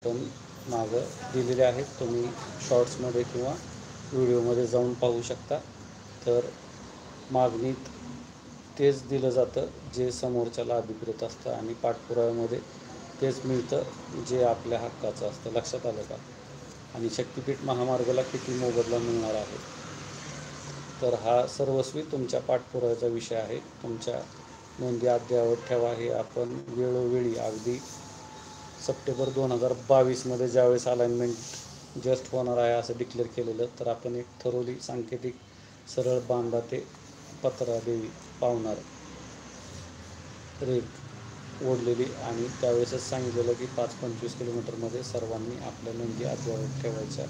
पण मागं दिलेले आहेत, तुम्ही शॉर्ट्समध्ये किंवा व्हिडिओमध्ये जाऊन पाहू शकता. तर मागणीत तेच दिलं जातं जे समोरच्याला अभिप्रेत असतं आणि पाठपुराव्यामध्ये तेच मिळतं जे आपल्या हक्काचं असतं. लक्षात आलं का? आणि शक्तिपीठ महामार्गाला किती मोबदला मिळणार आहे, तर हा सर्वस्वी तुमच्या पाठपुराव्याचा विषय आहे. तुमच्या नोंदी अद्ययावत ठेवा. हे आपण वेळोवेळी अगदी सप्टेंबर 2022मध्ये ज्यावेळेस अलाइनमेंट जस्ट होणार आहे असं डिक्लेअर केलेलं, तर आपण एक थरोली सांकेतिक सरळ बांधा ते पत्रादेवी पावणार रेख ओढलेली आणि त्यावेळेसच सांगितलेलं की 5-25 किलोमीटरमध्ये सर्वांनी आपल्या नोंदी अद्ययावत ठेवायच्या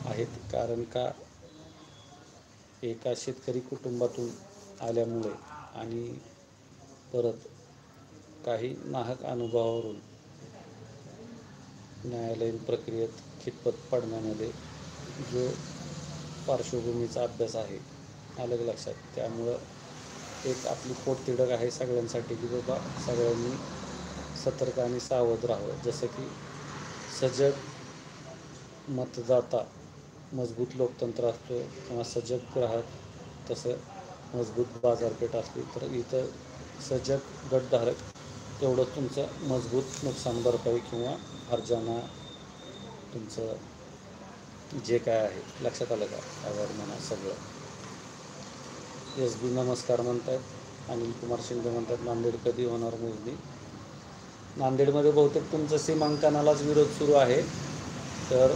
आहेत. कारण का एका शेतकरी कुटुंबातून आल्यामुळे आणि परत काही नाहक अनुभवावरून न्यायालयीन प्रक्रियेत खितपत पडण्यामध्ये जो पार्श्वभूमीचा अभ्यास आहे, आलं लक्षात. त्यामुळं एक आपली पोटतिडक आहे सगळ्यांसाठी की बाबा सगळ्यांनी सतर्क आणि सावध राहावं. जसं की सजग मतदाता मजबूत लोकतंत्र असतो किंवा सजग ग्राहक तसं मजबूत बाजारपेठ असली, तर इथं सजग गटधारक तेवढं तुमचं मजबूत नुकसान भरपाई किंवा हर्जाना तुमचं जे काय आहे. लक्षात आलं का? अवॉर्ड म्हणा सगळं. SB नमस्कार म्हणतात. अनिल कुमार शिंदे म्हणतात नांदेड कधी होणार मोजणी. नांदेडमध्ये बहुतेक तुमचं सीमांकनालाच विरोध सुरू आहे. तर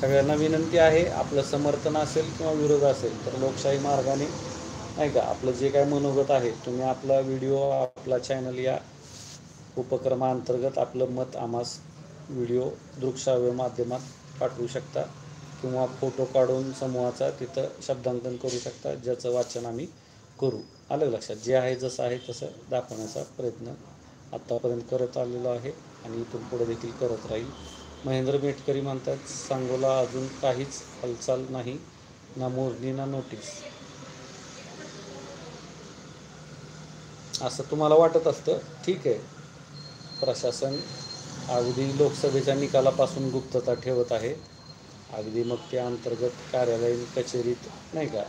सगळ्यांना विनंती आहे, आपलं समर्थन असेल किंवा विरोध असेल तर लोकशाही मार्गाने नाही का आपलं जे काय मनोगत आहे, तुम्ही आपला व्हिडिओ आपला चॅनल या उपक्रमाअंतर्गत आपलं मत आम्हास व्हिडिओ दृकश्राव्य माध्यमात पाठवू शकता किंवा फोटो काढून समूहाचा तिथं शब्दांकन करू शकता, ज्याचं वाचन आम्ही करू. आलं लक्षात. जे आहे जसं आहे तसं दाखवण्याचा प्रयत्न आत्तापर्यंत करत आलेलो आहे आणि इथून पुढे देखील करत राहील. महेंद्र मेटकरी म्हणतात सांगोला अजून काहीच हालचाल नाही, ना मोजणी ना नोटीस. असं तुम्हाला वाटत असतं, ठीक आहे. प्रशासन अगदी लोकसभेच्या निकालापासून गुप्तता ठेवत आहे. अगदी मग त्या अंतर्गत कार्यालयीन कचेरीत नाही का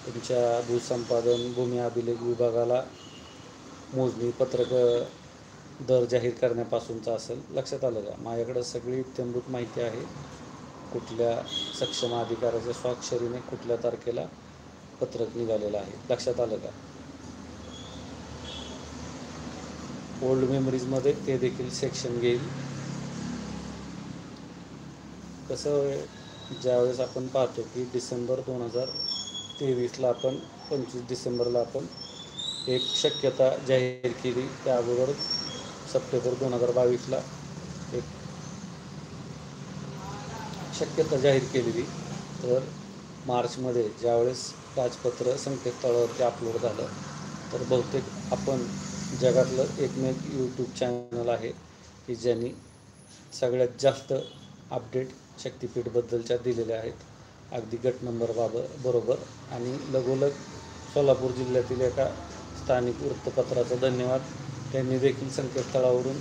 तुमच्या भूसंपादन भूमी अभिलेख विभागाला मोजणी पत्रक दर जाहीर करण्यापासूनचं असेल. लक्षात आलं का? माझ्याकडं सगळी इत्थंभूत माहिती आहे. कुठल्या सक्षम अधिकाऱ्याच्या स्वाक्षरीने कुठल्या तारखेला पत्रक निघालेलं आहे. लक्षात आलं का? ओल्ड मेमरीजमध्ये ते देखील सेक्शन घेईल. कसं ज्यावेळेस आपण पाहतो की डिसेंबर 2023ला आपण 25 डिसेंबरला आपण एक शक्यता जाहीर केली. त्या अगोदर सप्टेंबर 2022ला एक शक्यता जाहीर केलेली. तर मार्चमध्ये ज्यावेळेस राजपत्र संकेतस्थळावरती अपलोड झालं, तर बहुतेक आपण जगातलं एकमेव यूट्यूब चॅनल आहे की ज्यांनी सगळ्यात जास्त अपडेट शक्तिपीठबद्दलच्या दिलेल्या आहेत. अगदी गट नंबर बरोबर. आणि लगोलग सोलापूर जिल्ह्यातील एका स्थानिक वृत्तपत्राचा धन्यवाद. त्यांनी देखील संकेतस्थळावरून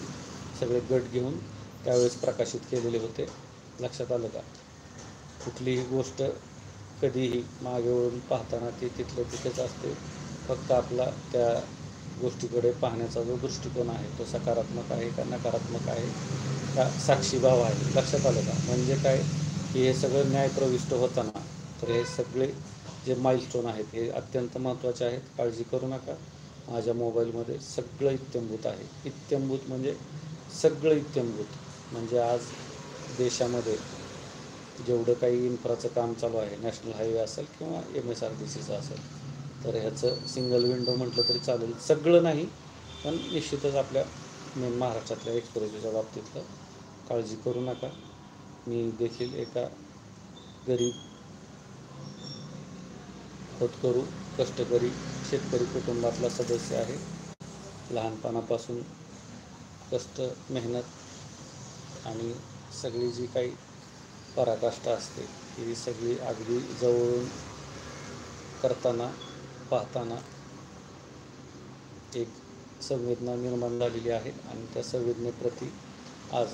सगळे गट घेऊन त्यावेळेस प्रकाशित केलेले होते. लक्षात आलं का? कुठलीही गोष्ट कधीही मागे वळून पाहताना ती तिथलं तिथेच असते. फक्त आपला त्या गोष्टीकडे पाहण्याचा जो दृष्टिकोन आहे तो सकारात्मक आहे का नकारात्मक आहे का साक्षीभाव आहे. लक्षात आलं का? म्हणजे काय की हे सगळं न्यायप्रविष्ट होताना तर हे सगळे जे माइलस्टोन आहेत हे अत्यंत महत्त्वाचे आहेत. काळजी करू नका. माझ्या मोबाईलमध्ये सगळं इत्थंभूत आहे. इत्थंभूत म्हणजे सगळं इत्थंभूत. म्हणजे आज देशामध्ये जेवढं काही इन्फ्राचं काम चालू आहे, नॅशनल हायवे असेल किंवा MSRDCचं असेल, तर ह्याचं सिंगल विंडो म्हटलं तरी चालेल. सगळं नाही, पण निश्चितच आपल्या मेन महाराष्ट्रातल्या एक्सप्रेसच्या बाबतीतलं. काळजी करू नका. मी देखील एका गरीब होतकरू कष्टकरी शेतकरी कुटुंबातला सदस्य आहे. लहानपणापासून कष्ट मेहनत आणि सगळी जी काही पराकाष्ठा असते ही सगळी अगदी जवळून करताना पाहताना एक संवेदना निर्माण झालेली आहे आणि त्या संवेदनेप्रती आज